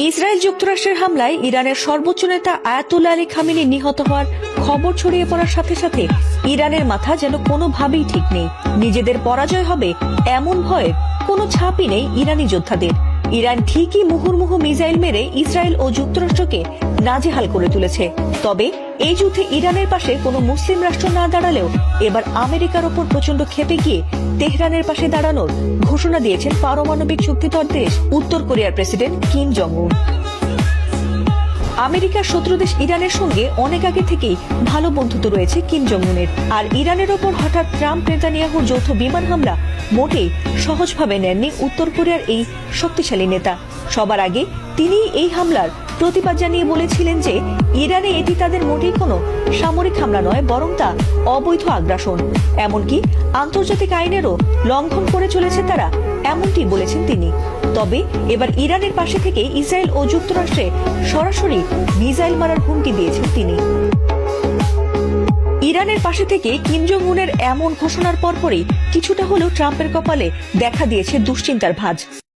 Israel যুক্তরাষ্ট্রের হামলায় ইরানের সর্বোচ্চ নেতা আয়াতুল্লাহ আলী খামেনি নিহত হওয়ার খবর ছড়িয়ে পড়ার সাথে সাথে ইরানের মাথা যেন কোনোভাবেই ঠিক নেই। নিজেদের পরাজয় হবে এমন ভয়ের কোনো ছাপই নেই ইরানি যোদ্ধাদের। ইরান ঠিকই মুহুর্মুহু মিসাইল মেরে ইসরায়েল ও যুক্তরাষ্ট্রকে নাজেহাল করে তুলেছে। তবে এই যুদ্ধে ইরানের পাশে কোনো মুসলিম রাষ্ট্র না দাঁড়ালেও এবার আমেরিকার ওপর প্রচন্ড ক্ষেপে গিয়ে তেহরানের পাশে দাঁড়ানোর ঘোষণা দিয়েছেন পারমাণবিক শক্তিধর দেশ উত্তর কোরিয়ার প্রেসিডেন্ট কিম জং উন। আমেরিকার শত্রু দেশ ইরানের সঙ্গে অনেক আগে থেকেই ভালো বন্ধুত্ব রয়েছে কিম জং উনের। আর ইরানের ওপর হঠাৎ ট্রাম্প নেতানিয়াহুর যৌথ বিমান হামলা মোটেই সহজভাবে নেননি উত্তর কোরিয়ার এই শক্তিশালী নেতা। সবার আগে তিনি এই হামলার প্রতিবাদ জানিয়ে বলেছিলেন যে ইরানে এটি তাদের মোটেই কোনো সামরিক হামলা নয়, বরং তা অবৈধ আগ্রাসন। এমনকি আন্তর্জাতিক আইনেরও লঙ্ঘন করে চলেছে তারা, এমনটি বলেছেন তিনি। তবে এবার ইরানের পাশে থেকে ইসরায়েল ও যুক্তরাষ্ট্রে সরাসরি মিসাইল মারার হুমকি দিয়েছেন তিনি। ইরানের পাশে থেকে কিম জং উনের এমন ঘোষণার পরপরই কিছুটা হলেও ট্রাম্পের কপালে দেখা দিয়েছে দুশ্চিন্তার ভাঁজ।